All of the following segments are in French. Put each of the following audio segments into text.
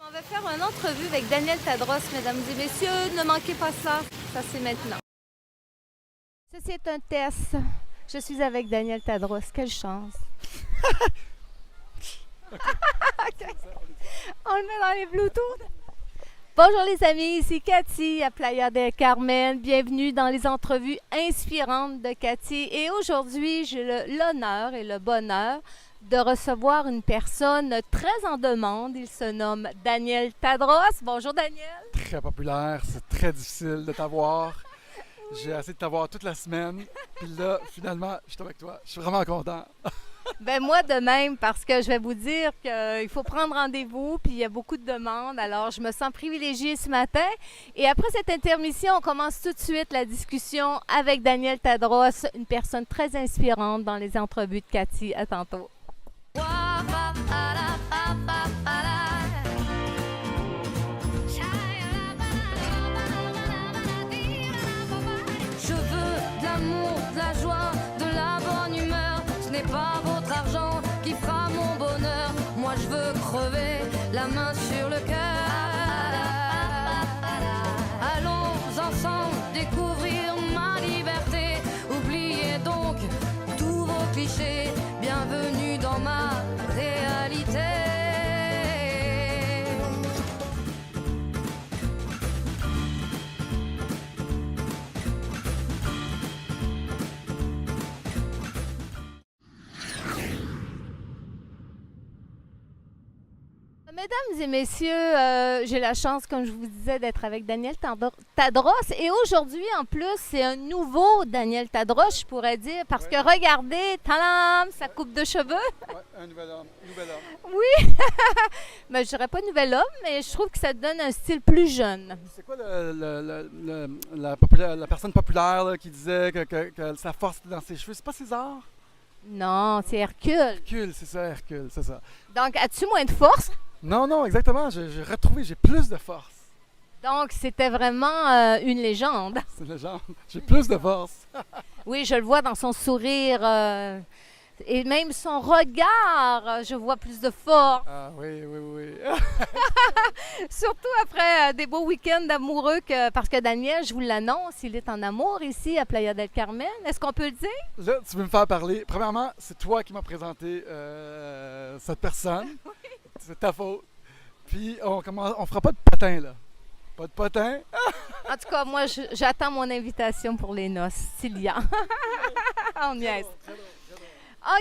On va faire une entrevue avec Daniel Tadros, mesdames et messieurs. Ne manquez pas ça. Ça, c'est maintenant. Ceci est un test. Je suis avec Daniel Tadros. Quelle chance. Okay. On le met dans les Bluetooth. Bonjour les amis, ici Cathy à Playa del Carmen. Bienvenue dans les entrevues inspirantes de Cathy. Et aujourd'hui, j'ai l'honneur et le bonheur de recevoir une personne très en demande. Il se nomme Daniel Tadros. Bonjour Daniel. Très populaire, c'est très difficile de t'avoir. Oui. J'ai essayé de t'avoir toute la semaine. Puis là, finalement, je suis avec toi. Je suis vraiment content. Ben moi de même, parce que je vais vous dire qu'il faut prendre rendez-vous, puis il y a beaucoup de demandes. Alors, je me sens privilégiée ce matin. Et après cette intermission, on commence tout de suite la discussion avec Daniel Tadros, une personne très inspirante dans les entrevues de Cathy. À tantôt. Je veux de l'amour, de la joie, de la bonne humeur. Ce n'est pas votre argent qui fera mon bonheur. Moi je veux crever la main sur le cœur. Allons ensemble découvrir ma liberté. Oubliez donc tous vos clichés. Bienvenue dans ma réalité. Mesdames et messieurs, j'ai la chance, comme je vous disais, d'être avec Daniel Tadros. Et aujourd'hui, en plus, c'est un nouveau Daniel Tadros, je pourrais dire, parce que regardez, talam, sa coupe de cheveux. Ouais, un nouvel homme. Oui, mais je dirais pas nouvel homme, mais je trouve que ça donne un style plus jeune. C'est quoi la personne populaire là, qui disait que sa force était dans ses cheveux? C'est pas César? Non, c'est Hercule. Hercule, c'est ça, Hercule, c'est ça. Donc, as-tu moins de force? Non, exactement. J'ai retrouvé, j'ai plus de force. Donc, c'était vraiment une légende. C'est une légende. J'ai plus de force. Oui, je le vois dans son sourire et même son regard. Je vois plus de force. Ah oui. Surtout après des beaux week-ends amoureux, parce que Daniel, je vous l'annonce, il est en amour ici à Playa del Carmen. Est-ce qu'on peut le dire? Là, tu veux me faire parler. Premièrement, c'est toi qui m'as présenté cette personne. Oui. C'est ta faute. Puis, on fera pas de patin, là. Pas de patin. En tout cas, moi, j'attends mon invitation pour les noces, s'il y a. On y est.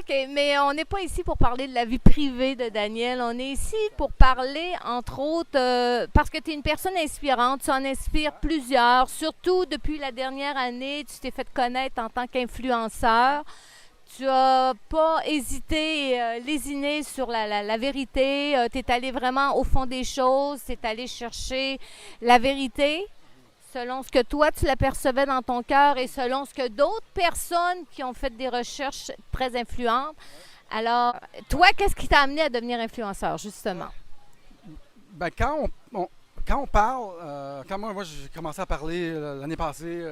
OK, mais on n'est pas ici pour parler de la vie privée de Daniel. On est ici pour parler, entre autres, parce que tu es une personne inspirante. Tu en inspires plusieurs. Surtout depuis la dernière année, tu t'es fait connaître en tant qu'influenceur. Tu n'as pas hésité, lésiné sur la vérité. Tu es allé vraiment au fond des choses. Tu es allé chercher la vérité selon ce que toi, tu l'apercevais dans ton cœur et selon ce que d'autres personnes qui ont fait des recherches très influentes. Alors, toi, qu'est-ce qui t'a amené à devenir influenceur, justement? Ben, quand on parle, quand moi j'ai commencé à parler l'année passée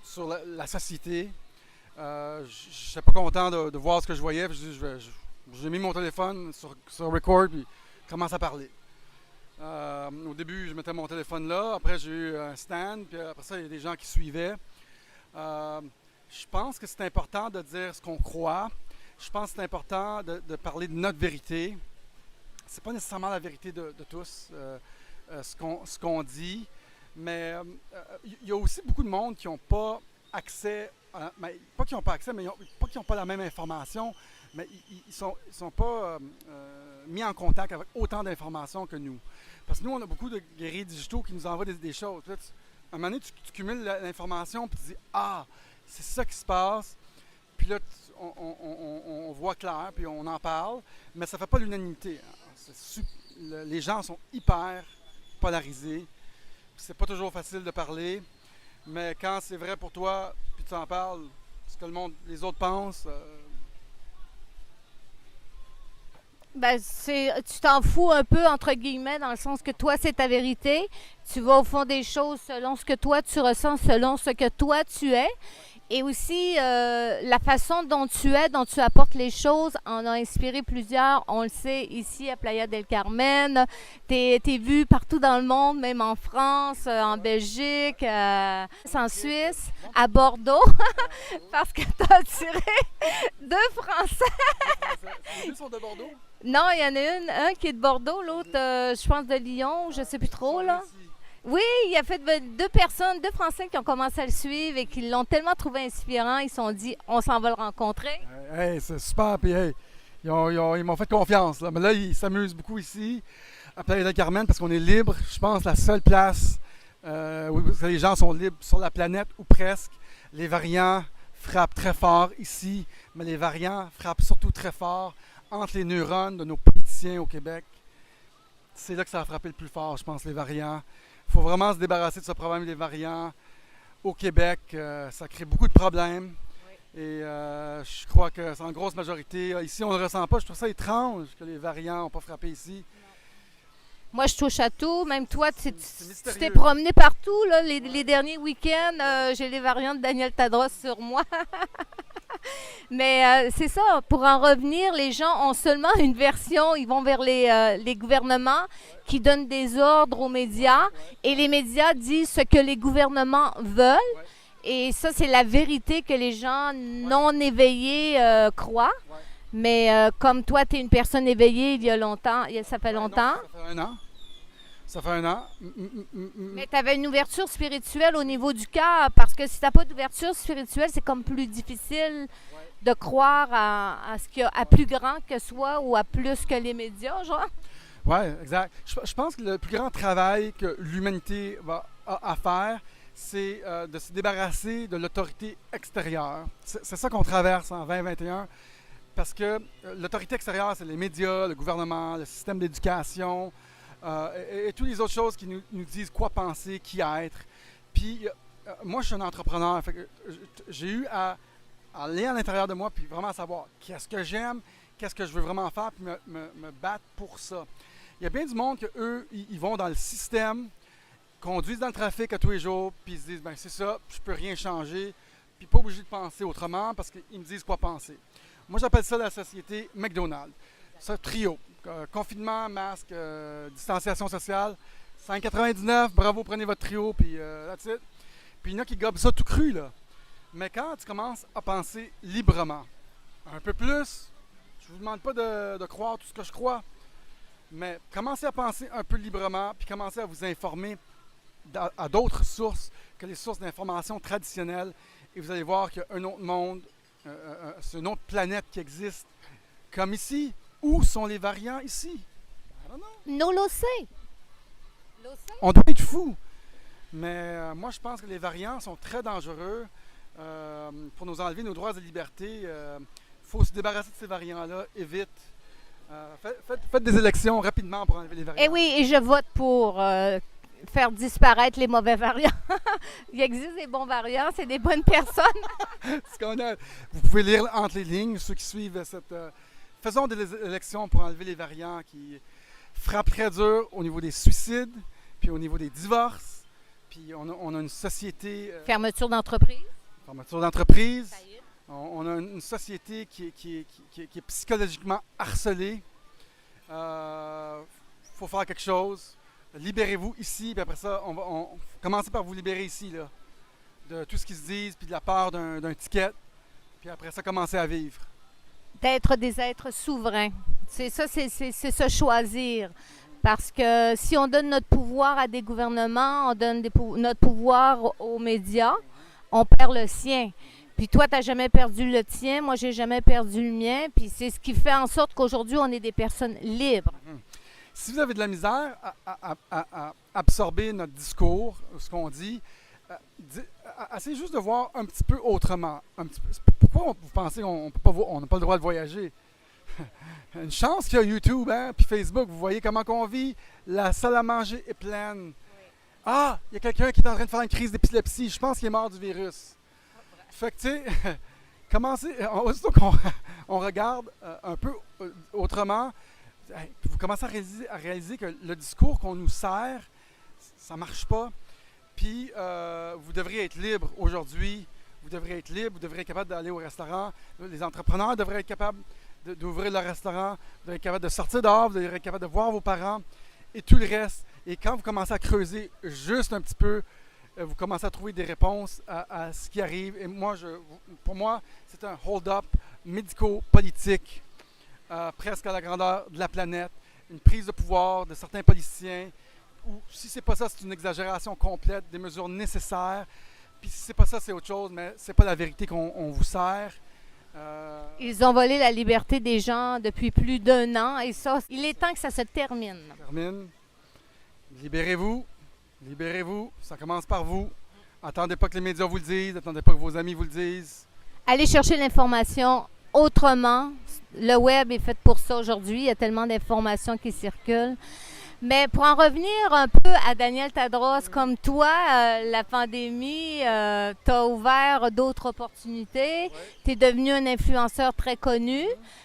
sur la société, je n'étais pas content de voir ce que je voyais. J'ai mis mon téléphone sur record et commencé à parler. Au début, je mettais mon téléphone là. Après, j'ai eu un stand. Puis après ça, il y a des gens qui suivaient. Je pense que c'est important de dire ce qu'on croit. Je pense que c'est important de parler de notre vérité. C'est pas nécessairement la vérité de tous, ce qu'on dit. Mais il y a aussi beaucoup de monde qui n'ont pas accès. Pas qu'ils n'ont pas accès, mais pas qu'ils n'ont pas la même information, mais ils ne sont pas mis en contact avec autant d'informations que nous. Parce que nous, on a beaucoup de guerriers digitaux qui nous envoient des choses. Là, à un moment donné, tu cumules l'information et tu dis « Ah, c'est ça qui se passe ». Puis là, on voit clair, puis on en parle, mais ça ne fait pas l'unanimité. Les gens sont hyper polarisés. C'est pas toujours facile de parler, mais quand c'est vrai pour toi, puis tu en parles, ce que les autres pensent. Ben, tu t'en fous un peu, entre guillemets, dans le sens que toi, c'est ta vérité. Tu vas au fond des choses selon ce que toi, tu ressens, selon ce que toi, tu es. Et aussi, la façon dont tu es, dont tu apportes les choses, en a inspiré plusieurs. On le sait ici à Playa del Carmen. T'es vu partout dans le monde, même en France, en Belgique, en Suisse, à Bordeaux, parce que tu as tiré 2 Français. Les deux sont de Bordeaux? Non, il y en a un qui est de Bordeaux, l'autre, je pense, de Lyon, je ne sais plus trop, là. Oui, il a fait 2 Français qui ont commencé à le suivre et qui l'ont tellement trouvé inspirant, ils se sont dit, on s'en va le rencontrer. Hey, c'est super, puis hey, ils m'ont fait confiance. Là. Mais là, ils s'amusent beaucoup ici, à Playa del Carmen, parce qu'on est libre. Je pense la seule place où les gens sont libres sur la planète, ou presque. Les variants frappent très fort ici, mais les variants frappent surtout très fort entre les neurones de nos politiciens au Québec. C'est là que ça a frappé le plus fort, je pense, les variants. Il faut vraiment se débarrasser de ce problème des variants au Québec. Ça crée beaucoup de problèmes. Oui. Et je crois que c'est en grosse majorité. Ici, on ne le ressent pas. Je trouve ça étrange que les variants n'ont pas frappé ici. Moi, je touche à tout. Même toi, tu t'es promené partout. Là, les derniers week-ends, j'ai les variants de Daniel Tadros sur moi. Mais c'est ça, pour en revenir, les gens ont seulement une version. Ils vont vers les gouvernements qui donnent des ordres aux médias. Et les médias disent ce que les gouvernements veulent. Et ça, c'est la vérité que les gens non éveillés croient. Mais comme toi, tu es une personne éveillée il y a longtemps, ça fait longtemps. Non, ça fait 1 an. Ça fait 1 an. Mais tu avais une ouverture spirituelle au niveau du cœur, parce que si tu n'as pas d'ouverture spirituelle, c'est comme plus difficile de croire à ce qu'il y a à plus grand que soi ou à plus que les médias, genre. Oui, exact. Je pense que le plus grand travail que l'humanité a à faire, c'est de se débarrasser de l'autorité extérieure. C'est ça qu'on traverse en 2021. Parce que l'autorité extérieure, c'est les médias, le gouvernement, le système d'éducation et toutes les autres choses qui nous disent quoi penser, qui être. Puis, moi, je suis un entrepreneur. Fait que j'ai eu à aller à l'intérieur de moi puis vraiment savoir qu'est-ce que j'aime, qu'est-ce que je veux vraiment faire, puis me battre pour ça. Il y a bien du monde qu'eux, ils vont dans le système, conduisent dans le trafic à tous les jours, puis ils se disent, ben c'est ça, je peux rien changer, puis pas obligé de penser autrement parce qu'ils me disent quoi penser. Moi, j'appelle ça la société McDonald's. Ça, trio. Confinement, masque, distanciation sociale. 5,99, bravo, prenez votre trio, puis that's it. Puis il y en a qui gobent ça tout cru, là. Mais quand tu commences à penser librement, un peu plus, je ne vous demande pas de croire tout ce que je crois, mais commencez à penser un peu librement, puis commencez à vous informer à d'autres sources que les sources d'information traditionnelles, et vous allez voir qu'il y a un autre monde, c'est une autre planète qui existe, comme ici. Où sont les variants ici? I don't know. Non, lo sé. On doit être fou. Mais moi, je pense que les variants sont très dangereux pour nous enlever nos droits de liberté. Il faut se débarrasser de ces variants-là et vite. Faites des élections rapidement pour enlever les variants. Eh oui, et je vote pour faire disparaître les mauvais variants. Il existe des bons variants, c'est des bonnes personnes. Vous pouvez lire entre les lignes, ceux qui suivent cette... faisons des élections pour enlever les variants qui frappent très dur au niveau des suicides, puis au niveau des divorces. Puis on a une société... fermeture d'entreprise. Fermeture d'entreprise. On a une société qui est psychologiquement harcelée. Faut faire quelque chose. Libérez-vous ici, puis après ça, on va commencer par vous libérer ici, là, de tout ce qu'ils se disent, puis de la peur d'un ticket. Puis après ça, commencer à vivre. D'être des êtres souverains. C'est ça, c'est se choisir. Parce que si on donne notre pouvoir à des gouvernements, on donne notre pouvoir aux médias, on perd le sien. Puis toi, tu n'as jamais perdu le tien, moi, j'ai jamais perdu le mien. Puis c'est ce qui fait en sorte qu'aujourd'hui, on est des personnes libres. Si vous avez de la misère à absorber notre discours, ce qu'on dit, essayez juste de voir un petit peu autrement. Pourquoi vous pensez qu'on n'a pas le droit de voyager? Une chance qu'il y a YouTube, hein, puis Facebook, vous voyez comment on vit. La salle à manger est pleine. Oui. Ah, il y a quelqu'un qui est en train de faire une crise d'épilepsie. Je pense qu'il est mort du virus. Fait que, tu sais, commencez, aussitôt qu'on regarde un peu autrement, vous commencez à réaliser que le discours qu'on nous sert, ça ne marche pas. Puis, vous devriez être libre aujourd'hui vous devrez être libre, vous devrez être capable d'aller au restaurant. Les entrepreneurs devraient être capables d'ouvrir leur restaurant, vous devrez être capable de sortir dehors, vous devrez être capable de voir vos parents et tout le reste. Et quand vous commencez à creuser juste un petit peu, vous commencez à trouver des réponses à ce qui arrive. Et moi, pour moi, c'est un hold-up médico-politique, presque à la grandeur de la planète, une prise de pouvoir de certains politiciens, ou si c'est pas ça, c'est une exagération complète, des mesures nécessaires. Puis si c'est pas ça, c'est autre chose, mais c'est pas la vérité qu'on vous sert. Ils ont volé la liberté des gens depuis plus d'1 an et ça, il est temps que ça se termine. Termine. Libérez-vous. Libérez-vous. Ça commence par vous. Attendez pas que les médias vous le disent. Attendez pas que vos amis vous le disent. Allez chercher l'information autrement. Le web est fait pour ça aujourd'hui. Il y a tellement d'informations qui circulent. Mais pour en revenir un peu à Daniel Tadros, comme toi, la pandémie t'a ouvert d'autres opportunités. Tu es devenu un influenceur très connu,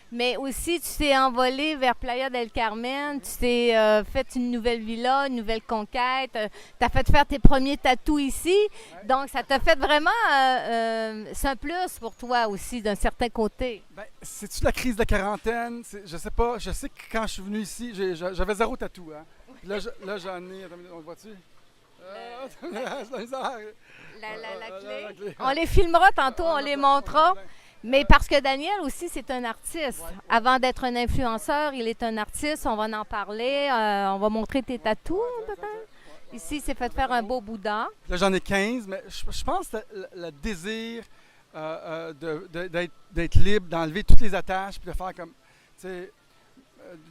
mais aussi tu t'es envolé vers Playa del Carmen. Tu t'es fait une nouvelle villa, une nouvelle conquête. Tu as fait faire tes premiers tatous ici. Donc, ça t'a fait vraiment... c'est un plus pour toi aussi, d'un certain côté. Ben, c'est-tu la crise de la quarantaine? Je sais pas. Je sais que quand je suis venu ici, j'avais 0 tatou. Hein? Là, j'en ai... Attends, on le voit-tu? La clé. On les filmera tantôt, on les montrera. Mais parce que Daniel aussi, c'est un artiste. Avant d'être un influenceur, il est un artiste. On va en parler. On va montrer tes tatous, peut-être. Ici, c'est fait faire un beau Bouddha. Là, j'en ai 15, mais je pense que le désir d'être libre, d'enlever toutes les attaches, puis de faire comme, tu sais,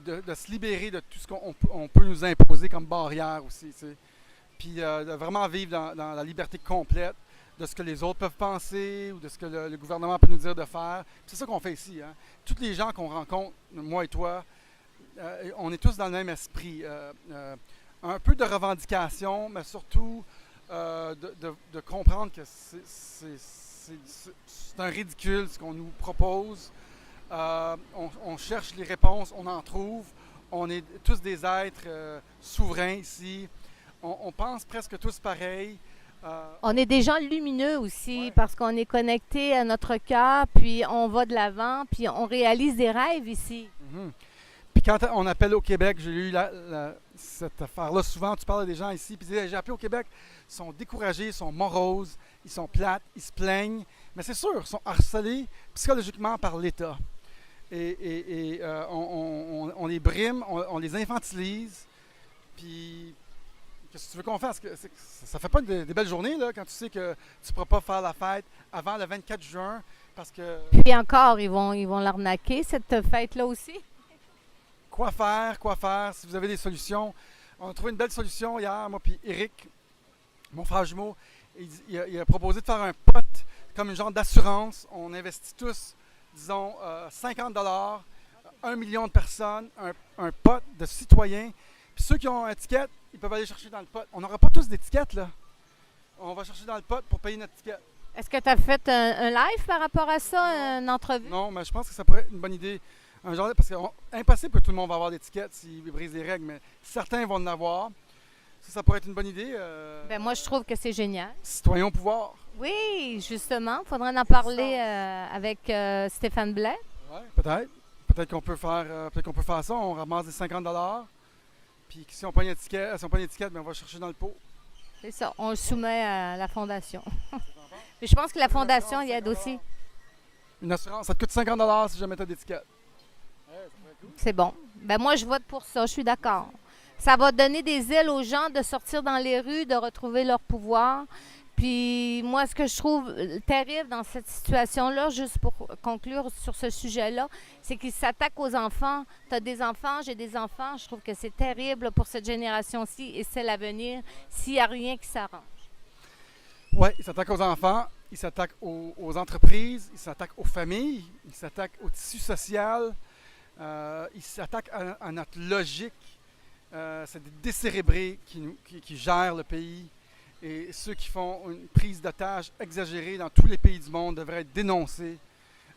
de se libérer de tout ce qu'on peut nous imposer comme barrière aussi, tu sais. Puis de vraiment vivre dans la liberté complète de ce que les autres peuvent penser ou de ce que le gouvernement peut nous dire de faire. Puis c'est ça qu'on fait ici, hein. Tous les gens qu'on rencontre, moi et toi, on est tous dans le même esprit. Un peu de revendication, mais surtout de comprendre que c'est un ridicule ce qu'on nous propose. On cherche les réponses, on en trouve. On est tous des êtres souverains ici. On pense presque tous pareil. On est des gens lumineux aussi parce qu'on est connecté à notre cœur, puis on va de l'avant, puis on réalise des rêves ici. Mm-hmm. Puis quand on appelle au Québec, j'ai eu cette affaire-là souvent, tu parles à des gens ici, puis j'ai appelé au Québec, ils sont découragés, ils sont moroses, ils sont plates, ils se plaignent, mais c'est sûr, ils sont harcelés psychologiquement par l'État. Et on les brime, on les infantilise, puis qu'est-ce que tu veux qu'on fasse? Ça fait pas des belles journées là, quand tu sais que tu ne pourras pas faire la fête avant le 24 juin, parce que... Puis encore, ils vont l'arnaquer, cette fête-là aussi. Quoi faire, si vous avez des solutions. On a trouvé une belle solution hier, moi puis Eric, mon frère jumeau, il a proposé de faire un pot, comme une genre d'assurance. On investit tous, disons, 50 $, 1 million de personnes, un pot de citoyens. Puis ceux qui ont un ticket, ils peuvent aller chercher dans le pot. On n'aura pas tous d'étiquettes, là. On va chercher dans le pot pour payer notre ticket. Est-ce que tu as fait un live par rapport à ça, une entrevue? Non, mais je pense que ça pourrait être une bonne idée. Un genre, parce que impossible que tout le monde va avoir d'étiquette s'ils brisent les règles, mais certains vont en avoir. Ça pourrait être une bonne idée. Ben moi, je trouve que c'est génial. Citoyens au pouvoir. Oui, justement. Il faudrait en parler avec Stéphane Blais. Oui, peut-être. Peut-être qu'on peut faire ça. On ramasse des 50 $. Puis si on prend une étiquette, ben, on va chercher dans le pot. C'est ça. On le soumet à la Fondation. Mais je pense que la Fondation y aide aussi. Une assurance, ça te coûte 50 $ si jamais tu as d'étiquette. C'est bon. Ben moi, je vote pour ça. Je suis d'accord. Ça va donner des ailes aux gens de sortir dans les rues, de retrouver leur pouvoir. Puis moi, ce que je trouve terrible dans cette situation-là, juste pour conclure sur ce sujet-là, c'est qu'ils s'attaquent aux enfants. Tu as des enfants, j'ai des enfants. Je trouve que c'est terrible pour cette génération-ci et c'est l'avenir s'il n'y a rien qui s'arrange. Oui, ils s'attaquent aux enfants, ils s'attaquent aux entreprises, ils s'attaquent aux familles, ils s'attaquent au tissu social, ils s'attaquent à notre logique. C'est des décérébrés qui gèrent le pays. Et ceux qui font une prise d'otage exagérée dans tous les pays du monde devraient être dénoncés.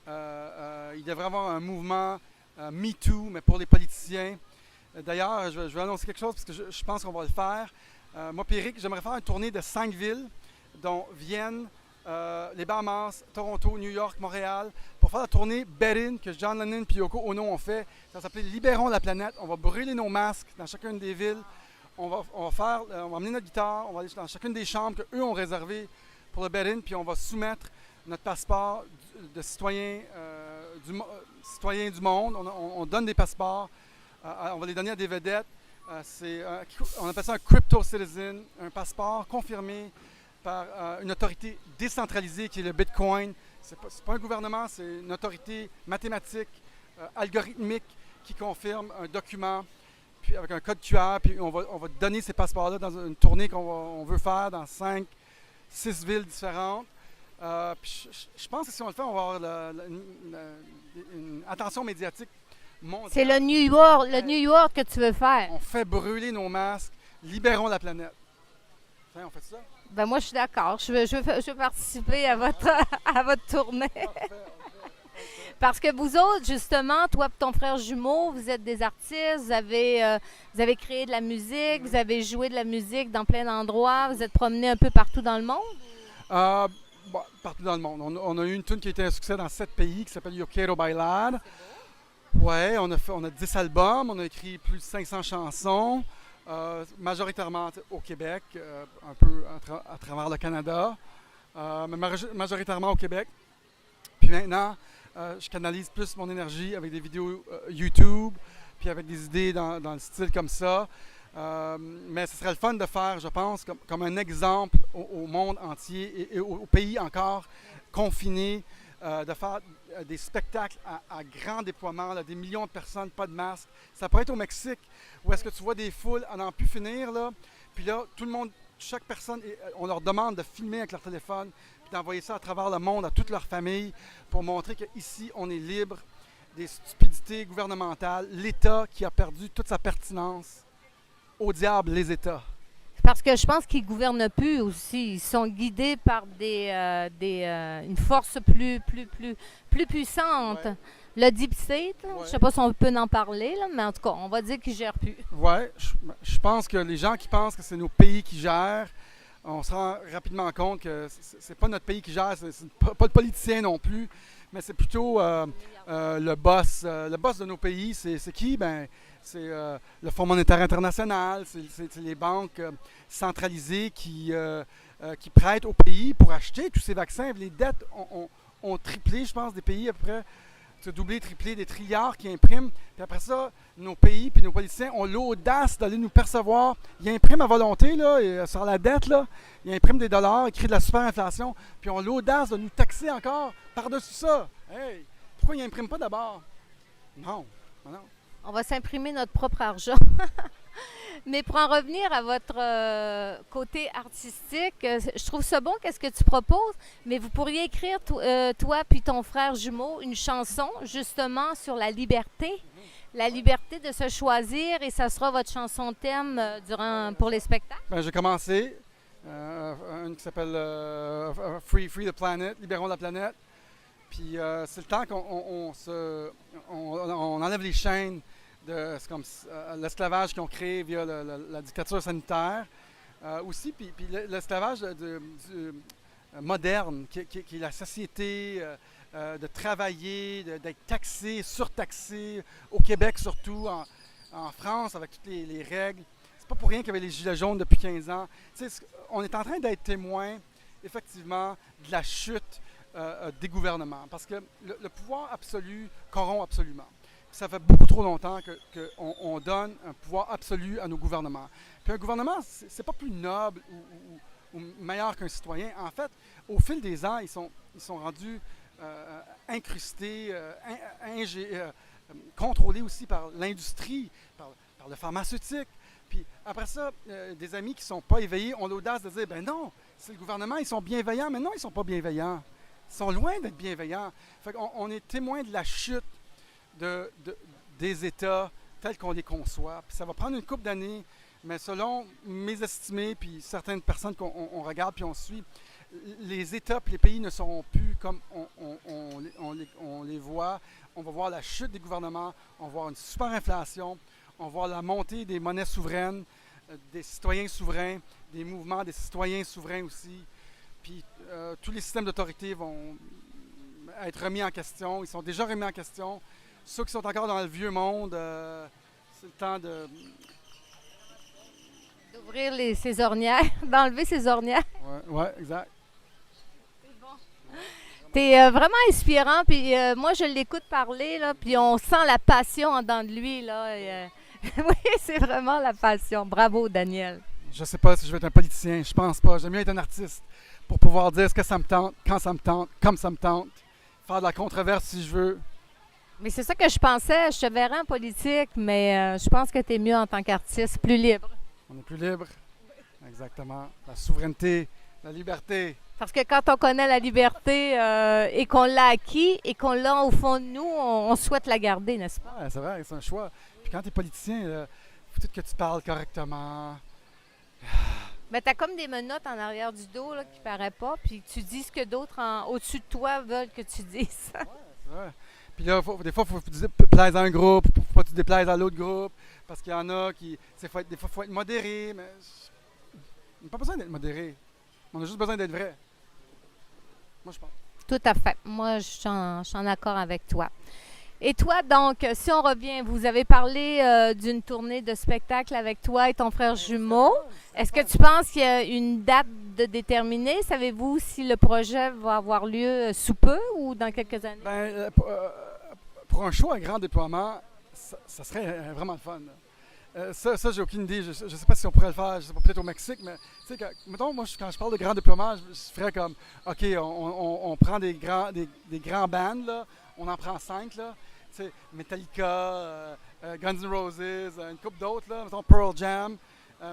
Il devrait y avoir un mouvement MeToo, mais pour les politiciens. D'ailleurs, je vais annoncer quelque chose parce que je pense qu'on va le faire. Moi et Eric, j'aimerais faire une tournée de 5 villes, dont Vienne, les Bahamas, Toronto, New York, Montréal, pour faire la tournée Bet-In que John Lennon et Yoko Ono ont fait. Ça s'appelait Libérons la planète. On va brûler nos masques dans chacune des villes. On va amener notre guitare, on va aller dans chacune des chambres qu'eux ont réservées pour le Bet-In, puis on va soumettre notre passeport de citoyen, citoyen du monde. On donne des passeports, on va les donner à des vedettes. On appelle ça un crypto citizen, un passeport confirmé par une autorité décentralisée qui est le Bitcoin. C'est pas un gouvernement, c'est une autorité mathématique, algorithmique qui confirme un document puis avec un code QR. Puis on va donner ces passeports-là dans une tournée qu'on veut faire dans 5, 6 villes différentes. Puis je pense que si on le fait, on va avoir une attention médiatique mondiale. C'est le New York que tu veux faire. On fait brûler nos masques, libérons la planète. Tiens, on fait ça? Ben moi, je suis d'accord. Je veux participer à votre tournée. Parce que vous autres, justement, toi et ton frère jumeau, vous êtes des artistes, vous avez créé de la musique, vous avez joué de la musique dans plein d'endroits, vous êtes promenés un peu partout dans le monde? Partout dans le monde. On a eu une tune qui a été un succès dans 7 pays qui s'appelle Yo Quiero Bailar. Ouais, on a 10 albums, on a écrit plus de 500 chansons, majoritairement au Québec, un peu à travers le Canada, mais majoritairement au Québec. Puis maintenant, je canalise plus mon énergie avec des vidéos YouTube, puis avec des idées dans le style comme ça. Mais ce serait le fun de faire, je pense, comme un exemple au monde entier et au pays encore confiné, de faire des spectacles à grand déploiement, là, des millions de personnes, pas de masque. Ça pourrait être au Mexique, où est-ce que tu vois des foules à n'en plus finir, là. Puis là, tout le monde, chaque personne, on leur demande de filmer avec leur téléphone, puis d'envoyer ça à travers le monde à toute leur famille pour montrer qu'ici, on est libre des stupidités gouvernementales, l'État qui a perdu toute sa pertinence. Au diable, les États. Parce que je pense qu'ils ne gouvernent plus aussi. Ils sont guidés par une force plus puissante. Ouais. Le Deep State, Ouais. je ne sais pas si on peut en parler, là, mais en tout cas, on va dire qu'ils ne gèrent plus. Oui, je pense que les gens qui pensent que c'est nos pays qui gèrent, on se rend rapidement compte que c'est pas notre pays qui gère, c'est pas le politicien non plus, mais c'est plutôt le boss. Le boss de nos pays, c'est qui? Ben, c'est le Fonds monétaire international, c'est les banques centralisées qui prêtent aux pays pour acheter tous ces vaccins. Les dettes ont triplé, je pense, des pays à peu près. C'est doublé, triplé, des trilliards qui impriment. Puis après ça, nos pays puis nos politiciens ont l'audace d'aller nous percevoir. Ils impriment à volonté, là, sur la dette, là. Ils impriment des dollars, ils créent de la superinflation, puis ils ont l'audace de nous taxer encore par-dessus ça. Hey, pourquoi ils n'impriment pas d'abord? Non. On va s'imprimer notre propre argent. Mais pour en revenir à votre côté artistique, je trouve ça bon, qu'est-ce que tu proposes, mais vous pourriez écrire, toi puis ton frère jumeau, une chanson justement sur la liberté de se choisir, et ça sera votre chanson thème pour les spectacles? Ben, j'ai commencé, une qui s'appelle Free the Planet, Libérons la planète. Puis c'est le temps qu'on enlève les chaînes de l'esclavage qu'ils ont créé via la dictature sanitaire. Aussi, puis l'esclavage moderne, qui est la société de travailler, d'être taxé, surtaxé, au Québec surtout, en France, avec toutes les règles. C'est pas pour rien qu'il y avait les Gilets jaunes depuis 15 ans. Tu sais, on est en train d'être témoin, effectivement, de la chute des gouvernements. Parce que le pouvoir absolu corrompt absolument. Ça fait beaucoup trop longtemps qu'on donne un pouvoir absolu à nos gouvernements. Puis un gouvernement, c'est pas plus noble ou meilleur qu'un citoyen. En fait, au fil des ans, ils sont rendus incrustés, contrôlés aussi par l'industrie, par le pharmaceutique. Puis après ça, des amis qui ne sont pas éveillés ont l'audace de dire, ben non, c'est le gouvernement, ils sont bienveillants. Mais non, ils ne sont pas bienveillants. Ils sont loin d'être bienveillants. Fait qu'on est témoin de la chute des États tels qu'on les conçoit. Puis ça va prendre une couple d'années, mais selon mes estimés, puis certaines personnes qu'on regarde puis on suit, les États et les pays ne seront plus comme on les voit. On va voir la chute des gouvernements, on va voir une superinflation, on va voir la montée des monnaies souveraines, des citoyens souverains, des mouvements des citoyens souverains aussi. Puis tous les systèmes d'autorité vont être remis en question. Ils sont déjà remis en question. Ceux qui sont encore dans le vieux monde, c'est le temps D'ouvrir ses ornières, d'enlever ses ornières. Ouais, exact. T'es vraiment inspirant, puis moi je l'écoute parler, là, puis on sent la passion en dedans de lui, là. Oui, c'est vraiment la passion. Bravo, Daniel. Je sais pas si je vais être un politicien, je pense pas. J'aime mieux être un artiste pour pouvoir dire ce que ça me tente, quand ça me tente, comme ça me tente. Faire de la controverse si je veux. Mais c'est ça que je pensais. Je te verrais en politique, mais je pense que tu es mieux en tant qu'artiste, plus libre. On est plus libre. Exactement. La souveraineté, la liberté. Parce que quand on connaît la liberté et qu'on l'a acquis et qu'on l'a au fond de nous, on souhaite la garder, n'est-ce pas? Ouais, c'est vrai, c'est un choix. Puis quand tu es politicien, il faut que tu parles correctement. Ben, tu as comme des menottes en arrière du dos là, qui ne paraissent pas, puis tu dis ce que d'autres au-dessus de toi veulent que tu dises. Ouais, c'est vrai. Puis là, des fois, il faut que tu déplaises à un groupe, il ne faut pas que tu déplaises à l'autre groupe, parce qu'il y en a qui... des fois, il faut être modéré, mais... On n'a pas besoin d'être modéré. On a juste besoin d'être vrai. Moi, je pense. Tout à fait. Moi, je suis en accord avec toi. Et toi, donc, si on revient, vous avez parlé d'une tournée de spectacle avec toi et ton frère jumeau. Est-ce que tu penses qu'il y a une date de déterminée? Savez-vous si le projet va avoir lieu sous peu ou dans quelques années? Ben, pour un show à grand déploiement, ça serait vraiment le fun. Ça, j'ai aucune idée. Je ne sais pas si on pourrait le faire, je sais pas, peut-être au Mexique, mais tu sais, mettons, moi, quand je parle de grand déploiement, je ferais comme, OK, on prend des grands bands, là, on en prend 5, là, tu sais, Metallica, Guns N' Roses, une couple d'autres, là, mettons Pearl Jam,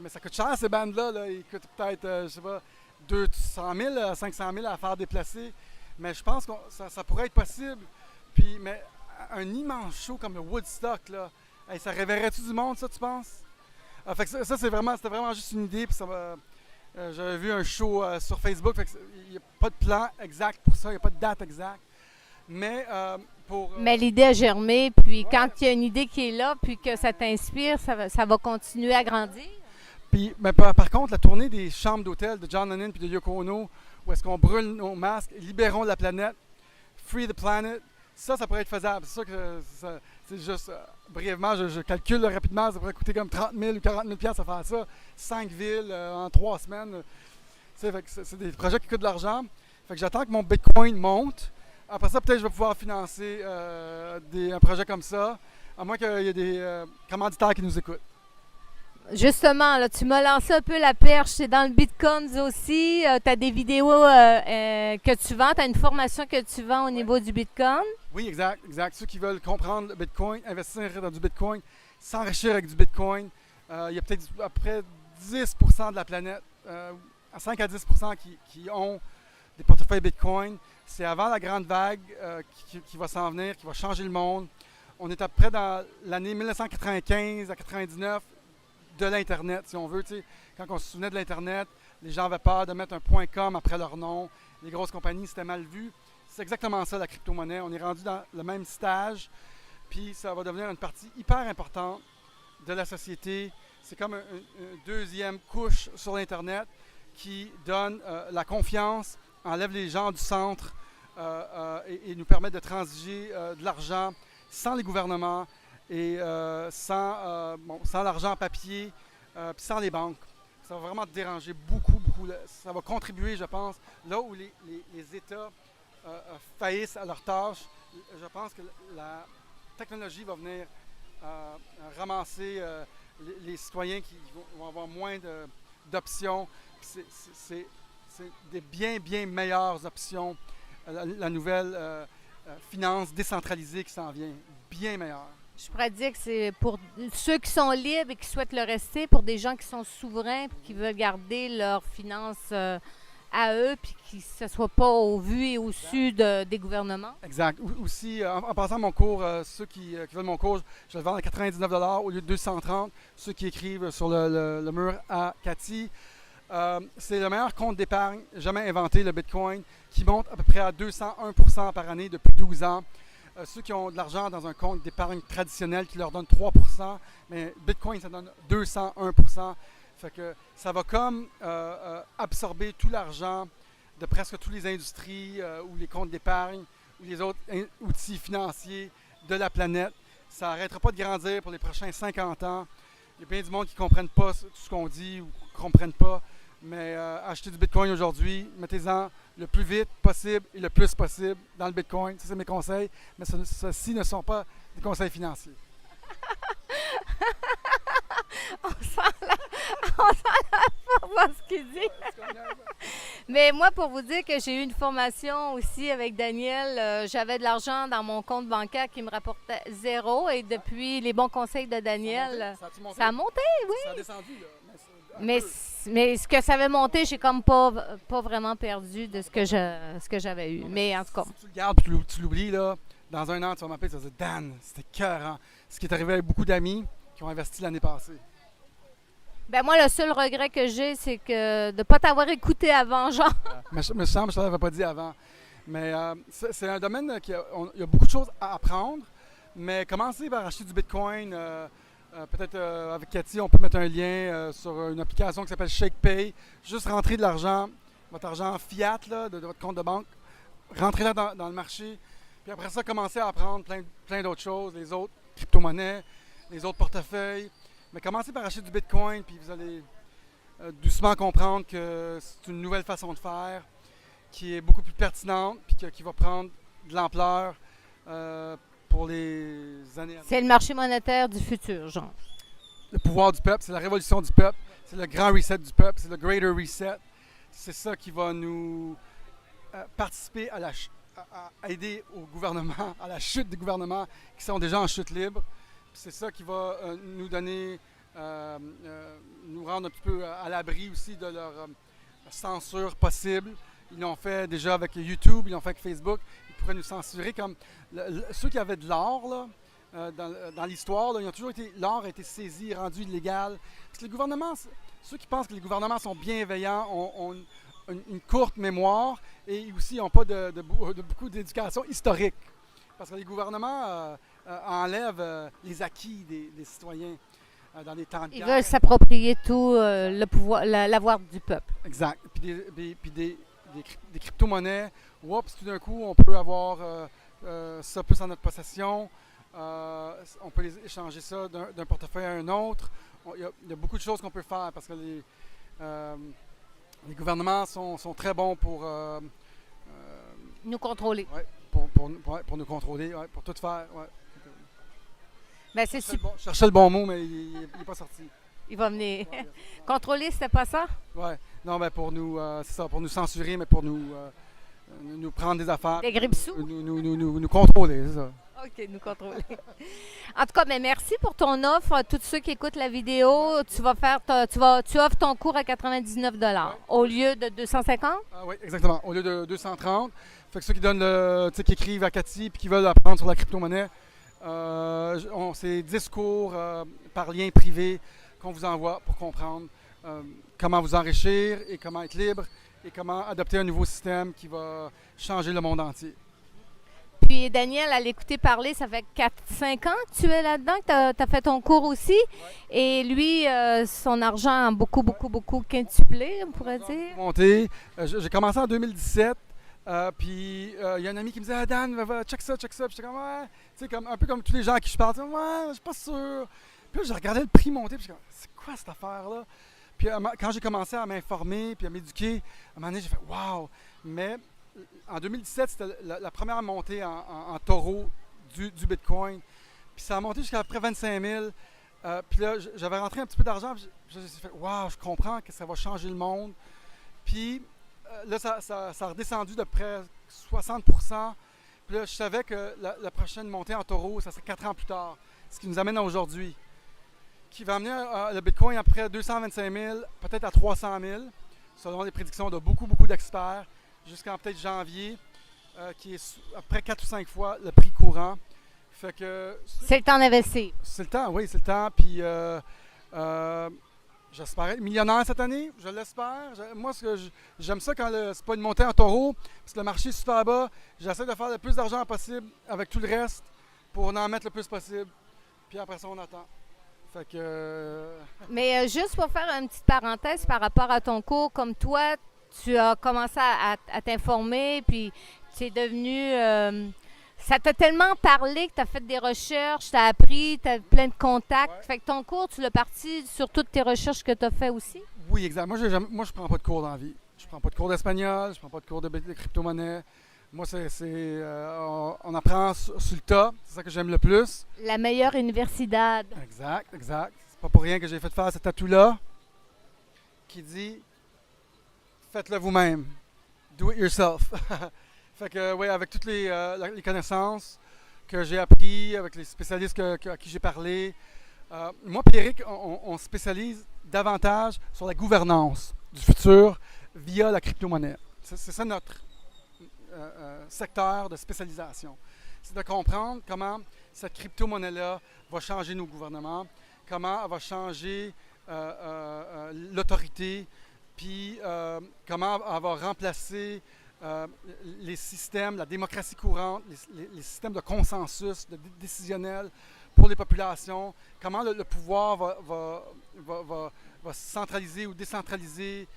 mais ça coûte cher, ces bands-là, là, ils coûtent peut-être, je sais pas, 200 000, 500 000 à faire déplacer, mais je pense que ça pourrait être possible, puis, mais un immense show comme le Woodstock, là, hey, ça réveillerait-tu du monde, ça, tu penses? Fait que ça c'était vraiment juste une idée. Puis j'avais vu un show sur Facebook. Il n'y a pas de plan exact pour ça, il n'y a pas de date exacte. Mais Mais l'idée a germé, puis quand il y a une idée qui est là, puis que ça t'inspire, ça va continuer à grandir. Puis, mais par contre, la tournée des chambres d'hôtel de John Lennon et de Yoko Ono, où est-ce qu'on brûle nos masques, libérons la planète, free the planet, ça pourrait être faisable. C'est sûr que c'est juste, brièvement, je calcule là, rapidement, ça pourrait coûter comme 30 000 ou 40 000 à faire ça. 5 villes en 3 semaines. C'est des projets qui coûtent de l'argent. Fait que j'attends que mon Bitcoin monte. Après ça, peut-être je vais pouvoir financer un projet comme ça, à moins qu'il y ait des commanditaires qui nous écoutent. Justement, là, tu m'as lancé un peu la perche. C'est dans le Bitcoin aussi. Tu as des vidéos que tu vends. Tu as une formation que tu vends au niveau du Bitcoin. Oui, exact. Ceux qui veulent comprendre le Bitcoin, investir dans du Bitcoin, s'enrichir avec du Bitcoin. Il y a peut-être à peu près 10% de la planète, à 5 à 10% qui ont des portefeuilles Bitcoin. C'est avant la grande vague qui va s'en venir, qui va changer le monde. On est à peu près dans l'année 1995 à 99 de l'Internet, si on veut. Quand on se souvenait de l'Internet, les gens avaient peur de mettre un .com après leur nom. Les grosses compagnies, c'était mal vu. C'est exactement ça, la crypto-monnaie. On est rendu dans le même stage, puis ça va devenir une partie hyper importante de la société. C'est comme une deuxième couche sur l'Internet qui donne la confiance, enlève les gens du centre et nous permet de transiger de l'argent sans les gouvernements et sans l'argent papier, puis sans les banques. Ça va vraiment déranger beaucoup. Ça va contribuer, je pense, là où les États faillissent à leurs tâches. Je pense que la technologie va venir ramasser les citoyens qui vont avoir moins d'options. C'est des bien meilleures options. La nouvelle finance décentralisée qui s'en vient, bien meilleure. Je pourrais dire que c'est pour ceux qui sont libres et qui souhaitent le rester, pour des gens qui sont souverains et qui veulent garder leurs finances à eux, puis qui ne soient pas au vu et au su des gouvernements. Exact. Aussi, en passant mon cours, ceux qui veulent mon cours, je le vends à 99 $ au lieu de 230. Ceux qui écrivent sur le mur à Cathy. C'est le meilleur compte d'épargne jamais inventé, le Bitcoin, qui monte à peu près à 201% par année depuis 12 ans. Ceux qui ont de l'argent dans un compte d'épargne traditionnel qui leur donne 3%, mais Bitcoin, ça donne 201%. Fait que ça va comme absorber tout l'argent de presque toutes les industries ou les comptes d'épargne ou les autres outils financiers de la planète. Ça n'arrêtera pas de grandir pour les prochains 50 ans. Il y a bien du monde qui ne comprennent pas tout ce qu'on dit ou qui ne comprennent pas. Mais achetez du Bitcoin aujourd'hui, mettez-en le plus vite possible et le plus possible dans le Bitcoin. Ça, c'est mes conseils. Mais ceux-ci ne sont pas des conseils financiers. On sent la force dans ce qu'il dit. Mais moi, pour vous dire que j'ai eu une formation aussi avec Daniel, j'avais de l'argent dans mon compte bancaire qui me rapportait 0. Et depuis les bons conseils de Daniel, ça a monté, oui. Ça a descendu, là. Mais ce que ça avait monté, j'ai comme pas vraiment perdu de ce que j'avais eu. Mais en tout cas. Si tu le gardes et tu l'oublies, là, dans un an, tu vas m'appeler et tu vas dire Dan, c'était cœur. Ce qui est arrivé avec beaucoup d'amis qui ont investi l'année passée. Ben moi, le seul regret que j'ai, c'est que de ne pas t'avoir écouté avant, genre. Mais je me semble que je ne l'avais pas dit avant. Mais c'est un domaine qui il y a beaucoup de choses à apprendre. Mais commencez par acheter du Bitcoin. Peut-être avec Cathy, on peut mettre un lien sur une application qui s'appelle ShakePay. Juste rentrer de l'argent, votre argent fiat là, de votre compte de banque. Rentrez là dans le marché. Puis après ça, commencez à apprendre plein d'autres choses, les autres crypto-monnaies, les autres portefeuilles. Mais commencez par acheter du Bitcoin, puis vous allez doucement comprendre que c'est une nouvelle façon de faire qui est beaucoup plus pertinente, puis qui va prendre de l'ampleur pour les années à venir. C'est le marché monétaire du futur, genre. Le pouvoir du peuple, c'est la révolution du peuple, c'est le grand reset du peuple, c'est le greater reset. C'est ça qui va nous participer à aider au gouvernement, à la chute des gouvernements qui sont déjà en chute libre. C'est ça qui va nous donner, nous rendre un petit peu à l'abri aussi de leur censure possible. Ils l'ont fait déjà avec YouTube, ils l'ont fait avec Facebook. Ils pourraient nous censurer comme ceux qui avaient de l'or là, dans l'histoire. Là, ils ont toujours été, l'or a été saisi, rendu illégal. Parce que les gouvernements, ceux qui pensent que les gouvernements sont bienveillants ont une courte mémoire et aussi n'ont pas de beaucoup d'éducation historique. Parce que les gouvernements enlèvent les acquis des citoyens dans les temps de guerre. Ils veulent s'approprier tout le pouvoir, l'avoir du peuple. Exact. Puis des crypto-monnaies, oups, tout d'un coup, on peut avoir ça plus en notre possession. On peut échanger ça d'un portefeuille à un autre. Il y a beaucoup de choses qu'on peut faire parce que les gouvernements sont très bons pour nous contrôler. Ouais, pour nous contrôler, ouais, pour tout faire. Ouais. Ben, c'est super. Je cherchais le bon mot, mais il n'est pas sorti. Il va venir. Contrôler, c'était pas ça? Oui. Non, ben pour nous, c'est ça, pour nous censurer, mais pour nous prendre des affaires. Des grippe-sous? Nous contrôler, c'est ça. OK, nous contrôler. En tout cas, mais merci pour ton offre. Tous ceux qui écoutent la vidéo, tu offres ton cours à 99 au lieu de 250? Ah oui, exactement. Au lieu de 230. Fait que ceux qui donnent qui écrivent à Cathy et qui veulent apprendre sur la crypto-monnaie, c'est 10 cours par lien privé qu'on vous envoie pour comprendre comment vous enrichir et comment être libre et comment adopter un nouveau système qui va changer le monde entier. Puis Daniel, à l'écouter parler, ça fait 4-5 ans que tu es là-dedans, que tu as fait ton cours aussi. Ouais. Et lui, son argent a beaucoup quintuplé, on pourrait dire. Monté. J'ai commencé en 2017. Puis il y a un ami qui me disait ah, Dan, check ça. Puis j'étais comme ouais, tu sais, un peu comme tous les gens à qui je parle, ouais, je suis pas sûr. Puis là, j'ai regardé le prix monter, puis j'étais comme c'est quoi cette affaire-là? Puis quand j'ai commencé à m'informer puis à m'éduquer, à un moment donné, j'ai fait wow! Mais en 2017, c'était la première montée en taureau du Bitcoin. Puis ça a monté jusqu'à près 25 000. Puis là, j'avais rentré un petit peu d'argent. Puis j'ai fait wow, je comprends que ça va changer le monde. Puis là, ça a redescendu de près 60 %. Puis là, je savais que la prochaine montée en taureau, ça serait 4 ans plus tard. Ce qui nous amène à aujourd'hui. Qui va amener le Bitcoin à près 225 000, peut-être à 300 000, selon les prédictions de beaucoup d'experts, jusqu'en peut-être janvier, qui est à près 4 ou 5 fois le prix courant. Fait que c'est le temps d'investir. C'est le temps, oui, c'est le temps. Puis j'espère être millionnaire cette année, je l'espère. Moi, j'aime ça quand c'est pas une montée en taureau, parce que le marché est super bas. J'essaie de faire le plus d'argent possible avec tout le reste pour en mettre le plus possible. Puis après ça, on attend. Fait que, Mais juste pour faire une petite parenthèse par rapport à ton cours, comme toi, tu as commencé à t'informer, puis tu es devenu... ça t'a tellement parlé que tu as fait des recherches, tu as appris, tu as plein de contacts. Ouais. Fait que ton cours, tu l'as parti sur toutes tes recherches que tu as fait aussi? Oui, exact. Moi, je prends pas de cours dans la vie. Je prends pas de cours d'espagnol, je prends pas de cours de crypto-monnaie. Moi, on apprend sur le tas. C'est ça que j'aime le plus. La meilleure universidad. Exact. C'est pas pour rien que j'ai fait faire ce tatou-là qui dit faites-le vous-même. Do it yourself. Fait que, oui, avec toutes les connaissances que j'ai appris, avec les spécialistes à qui j'ai parlé, moi et Eric, on spécialise davantage sur la gouvernance du futur via la crypto-monnaie. C'est ça notre secteur de spécialisation. C'est de comprendre comment cette crypto-monnaie-là va changer nos gouvernements, comment elle va changer l'autorité, puis comment elle va remplacer les systèmes, la démocratie courante, les systèmes de consensus, de décisionnel pour les populations, comment le pouvoir va se centraliser ou décentraliser,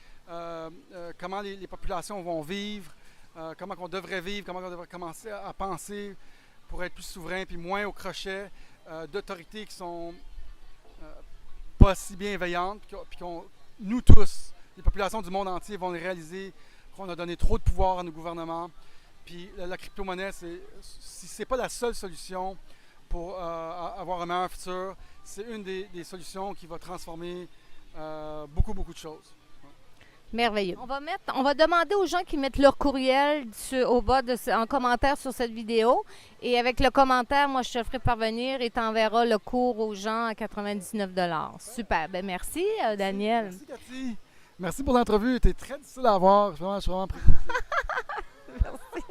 comment les populations vont vivre, comment on devrait vivre, comment on devrait commencer à penser pour être plus souverain, puis moins au crochet d'autorités qui sont pas si bienveillantes, puis nous tous, les populations du monde entier vont les réaliser qu'on a donné trop de pouvoir à nos gouvernements. Puis la crypto-monnaie, si ce n'est pas la seule solution pour avoir un meilleur futur, c'est une des solutions qui va transformer beaucoup de choses. Merveilleux. On va demander aux gens qui mettent leur courriel au bas en commentaire sur cette vidéo. Et avec le commentaire, moi, je te le ferai parvenir et tu enverras le cours aux gens à 99 $. Super. Ben merci, Daniel. Merci, Cathy. Merci pour l'entrevue. Tu es très difficile à avoir. Je suis vraiment privilégié. Merci.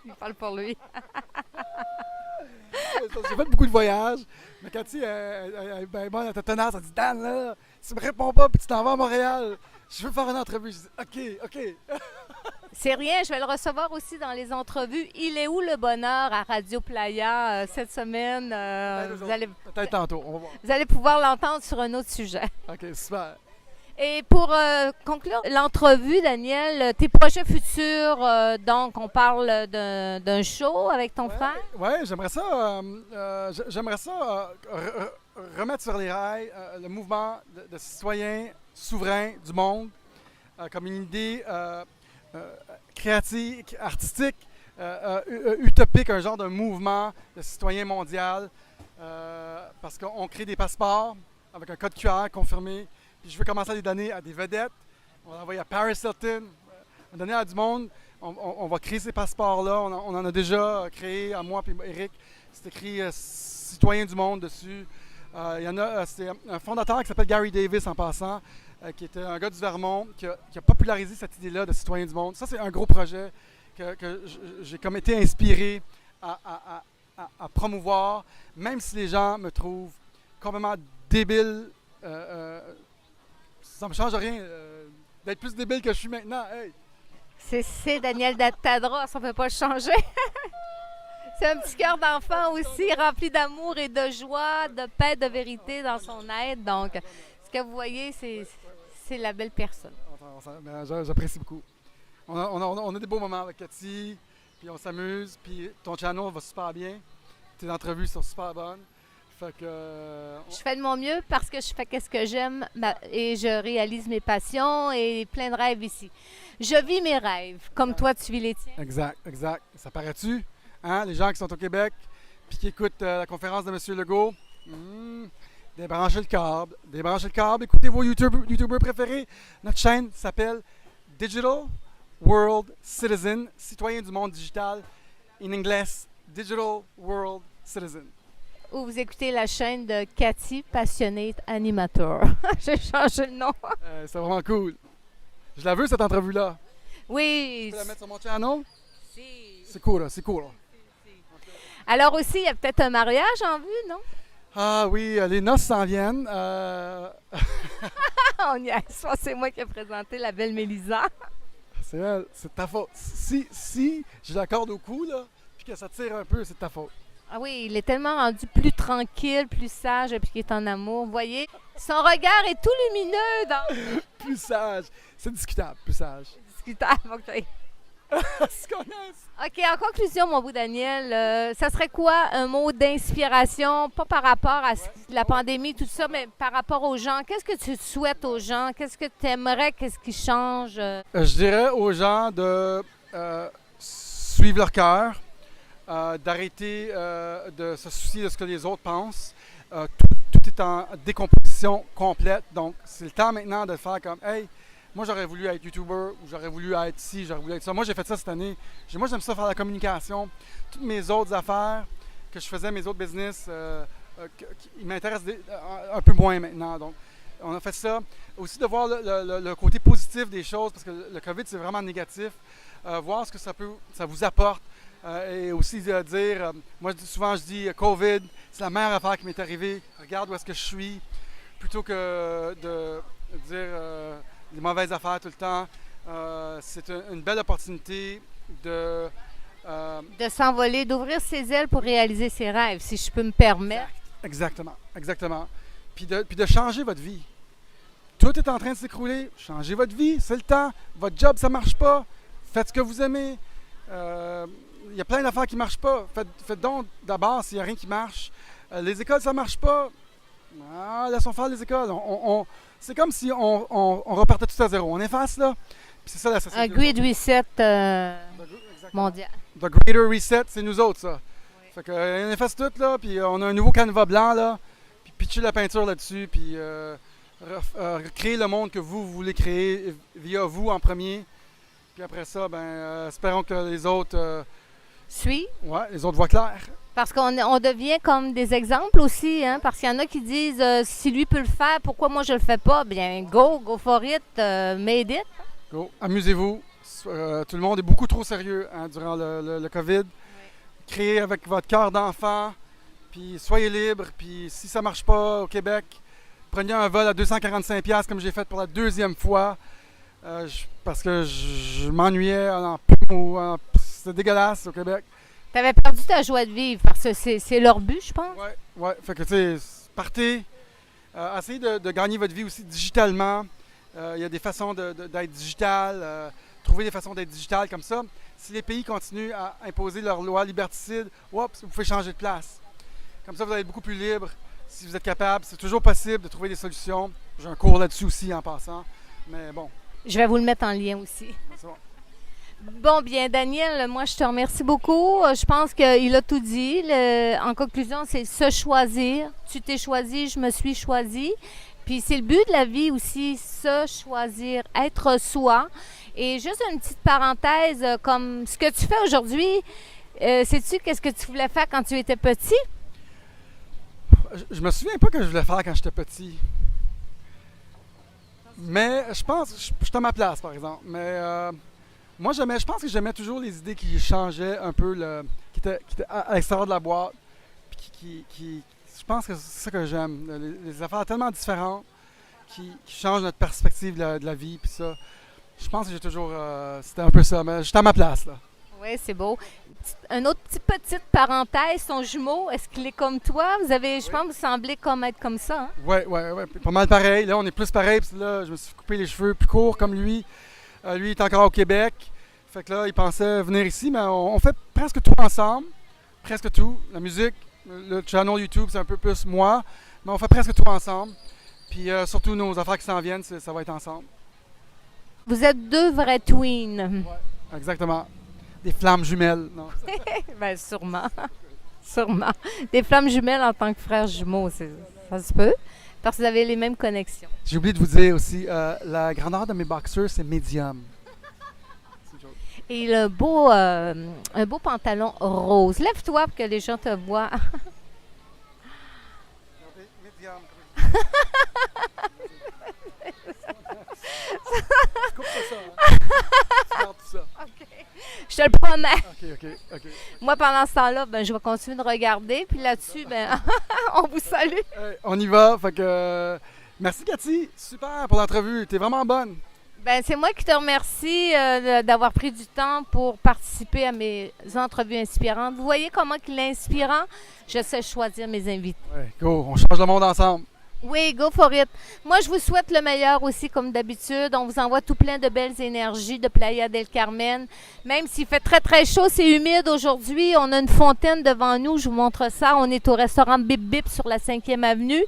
Il parle pour lui. J'ai fait beaucoup de voyages. Mais Cathy, elle est tenace. Elle dit Dan, là, tu me réponds pas puis tu t'en vas à Montréal. Je veux faire une entrevue. Je dis OK. C'est rien, je vais le recevoir aussi dans les entrevues. Il est où le bonheur à Radio Playa cette semaine? Peut-être tantôt. On va voir. Vous allez pouvoir l'entendre sur un autre sujet. OK, super. Et pour conclure l'entrevue, Daniel, tes projets futurs, donc on parle d'un show avec ton frère? Oui, j'aimerais ça, remettre sur les rails le mouvement de citoyens souverains du monde comme une idée créative, artistique, utopique, un genre de mouvement de citoyen mondial parce qu'on crée des passeports avec un code QR confirmé. Puis je veux commencer à les donner à des vedettes. On va l'envoyer à Paris Hilton. On va donner à du monde. On va créer ces passeports-là. On en a déjà créé, à moi et Eric. C'est écrit citoyen du monde dessus. Il y en a, c'est un fondateur qui s'appelle Gary Davis en passant, qui était un gars du Vermont, qui a popularisé cette idée-là de citoyen du monde. Ça, c'est un gros projet que j'ai comme été inspiré à promouvoir, même si les gens me trouvent complètement débile. Ça ne me change rien d'être plus débile que je suis maintenant. Hey. C'est Daniel Tadros, on ne peut pas le changer. C'est un petit cœur d'enfant aussi, rempli d'amour et de joie, de paix, de vérité dans son être. Donc, ce que vous voyez, c'est la belle personne. J'apprécie beaucoup. On a des beaux moments avec Cathy, puis on s'amuse, puis ton channel va super bien. Tes entrevues sont super bonnes. Fait que, je fais de mon mieux parce que je fais ce que j'aime et je réalise mes passions et plein de rêves ici. Je vis mes rêves, comme toi tu vis les tiens. Exact. Ça paraît-tu? Hein? Les gens qui sont au Québec puis qui écoutent la conférence de M. Legault, débranchez le câble, écoutez vos YouTubers préférés. Notre chaîne s'appelle Digital World Citizen, citoyen du monde digital, in anglais, Digital World Citizen. Ou vous écoutez la chaîne de Cathy, Passionate Animator. J'ai changé le nom. C'est vraiment cool. Je la veux, cette entrevue-là. Oui. Tu peux la mettre sur mon channel? Si. C'est cool. Si. Alors aussi, il y a peut-être un mariage en vue, non? Ah oui, les noces s'en viennent. On y est. C'est moi qui ai présenté la belle Mélisa. C'est elle, c'est ta faute. Si je l'accorde au cou, là, puis que ça tire un peu, c'est de ta faute. Ah oui, il est tellement rendu plus tranquille, plus sage, puis qu'il est en amour. Vous voyez, Son regard est tout lumineux, donc Plus sage. C'est discutable, plus sage. discutable. OK. Se connaissent. OK, en conclusion, mon beau Daniel, ça serait quoi un mot d'inspiration, pas par rapport à la pandémie, tout ça, mais par rapport aux gens? Qu'est-ce que tu souhaites aux gens? Qu'est-ce que tu aimerais? Qu'est-ce qui change? Je dirais aux gens de suivre leur cœur, d'arrêter de se soucier de ce que les autres pensent. Tout est en décomposition complète, donc c'est le temps maintenant de faire comme « Hey, moi j'aurais voulu être YouTuber, ou j'aurais voulu être ci, j'aurais voulu être ça. » Moi j'ai fait ça cette année. Moi j'aime ça faire la communication. Toutes mes autres affaires que je faisais, mes autres business, ils m'intéressent un peu moins maintenant. Donc on a fait ça. Aussi de voir le côté positif des choses, parce que le COVID c'est vraiment négatif. Voir ce que ça vous apporte. Et aussi dire, moi souvent je dis COVID, c'est la meilleure affaire qui m'est arrivée, regarde où est-ce que je suis, plutôt que de dire des mauvaises affaires tout le temps. C'est une belle opportunité de... De s'envoler, d'ouvrir ses ailes pour réaliser ses rêves, si je peux me permettre. Exactement, exactement. Puis de changer votre vie. Tout est en train de s'écrouler, changez votre vie, c'est le temps. Votre job, ça ne marche pas, faites ce que vous aimez. Il y a plein d'affaires qui ne marchent pas. Faites donc d'abord s'il n'y a rien qui marche. Les écoles, ça ne marche pas. Laissons faire les écoles. C'est comme si on repartait tout à zéro. On efface là. Puis c'est ça la société. Un Great Reset mondial. The Greater Reset, c'est nous autres, ça. Oui. Fait qu'on efface tout là, puis on a un nouveau canevas blanc là, puis pitcher la peinture là-dessus, puis créer le monde que vous voulez créer via vous en premier. Puis après ça, espérons que les autres... Suivent. Ouais, les autres voient clair. Parce qu'on devient comme des exemples aussi, hein? Parce qu'il y en a qui disent si lui peut le faire, pourquoi moi je le fais pas? Bien, go for it, made it. Go, amusez-vous. Tout le monde est beaucoup trop sérieux durant le COVID. Oui. Créez avec votre cœur d'enfant, puis soyez libre. Puis si ça marche pas au Québec, prenez un vol à 245$ comme j'ai fait pour la deuxième fois. Parce que je m'ennuyais en plume. C'était dégueulasse au Québec. Tu avais perdu ta joie de vivre parce que c'est leur but, je pense. Oui. Fait que, tu sais, partez. Essayez de gagner votre vie aussi digitalement. Il y a des façons d'être digital. Trouvez des façons d'être digital comme ça. Si les pays continuent à imposer leurs lois liberticides, vous pouvez changer de place. Comme ça, vous allez être beaucoup plus libre. Si vous êtes capable, c'est toujours possible de trouver des solutions. J'ai un cours là-dessus aussi en passant. Mais bon. Je vais vous le mettre en lien aussi. C'est bon. Bon, bien, Daniel, moi, je te remercie beaucoup. Je pense qu'il a tout dit. En conclusion, c'est se choisir. Tu t'es choisi, je me suis choisi. Puis c'est le but de la vie aussi, se choisir, être soi. Et juste une petite parenthèse, comme ce que tu fais aujourd'hui, sais-tu qu'est-ce que tu voulais faire quand tu étais petit? Je me souviens pas que je voulais faire quand j'étais petit. Mais je pense, je suis à ma place, par exemple. Mais moi, je pense que j'aimais toujours les idées qui changeaient un peu, qui étaient à l'extérieur de la boîte. Puis je pense que c'est ça que j'aime. Les affaires tellement différentes qui changent notre perspective de la vie. Puis ça, je pense que j'ai toujours... c'était un peu ça, mais j'étais à ma place, là. Oui, c'est beau. Une autre petite parenthèse, son jumeau, est-ce qu'il est comme toi? Vous avez, je pense, vous semblez être comme ça. Hein? Oui, pas mal pareil. Là, on est plus pareil. Puis là, je me suis coupé les cheveux plus courts comme lui. Lui, il est encore au Québec. Fait que là, il pensait venir ici, mais on fait presque tout ensemble. Presque tout. La musique, le channel YouTube, c'est un peu plus moi. Mais on fait presque tout ensemble. Puis surtout, nos affaires qui s'en viennent, ça va être ensemble. Vous êtes deux vrais twins. Oui, exactement. Des flammes jumelles. Non. Bien, sûrement. Sûrement. Des flammes jumelles en tant que frères jumeaux, ça se peut. Parce que vous avez les mêmes connexions. J'ai oublié de vous dire aussi, la grandeur de mes boxers, c'est médium. Et un beau pantalon rose. Lève-toi pour que les gens te voient. Médium. Tu coupes ça, hein? Tu gardes tout ça. OK. Je te le promets. OK. Moi, pendant ce temps-là, je vais continuer de regarder. Puis là-dessus, on vous salue. On y va. Fait que, merci, Cathy. Super pour l'entrevue. T'es vraiment bonne. C'est moi qui te remercie d'avoir pris du temps pour participer à mes entrevues inspirantes. Vous voyez comment il est inspirant? Je sais choisir mes invités. Ouais, go. On change le monde ensemble. Oui, go for it. Moi, je vous souhaite le meilleur aussi, comme d'habitude. On vous envoie tout plein de belles énergies de Playa del Carmen. Même s'il fait très, très chaud, c'est humide aujourd'hui. On a une fontaine devant nous. Je vous montre ça. On est au restaurant Bip Bip sur la 5e avenue.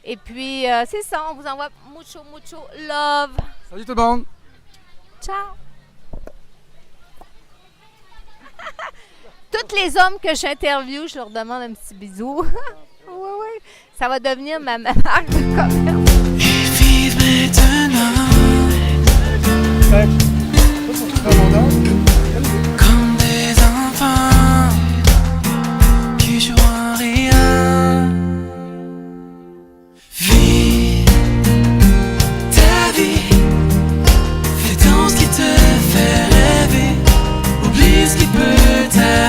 Et puis, c'est ça. On vous envoie mucho, mucho love. Salut tout le monde! Ciao! Tous les hommes que j'interviewe, je leur demande un petit bisou. Oui, oui. Ça va devenir ma marque de commerce. Et vive maintenant comme des enfants qui jouent en rien. Vis ta vie, fais donc ce qui te fait rêver, oublie ce qui peut t'arriver.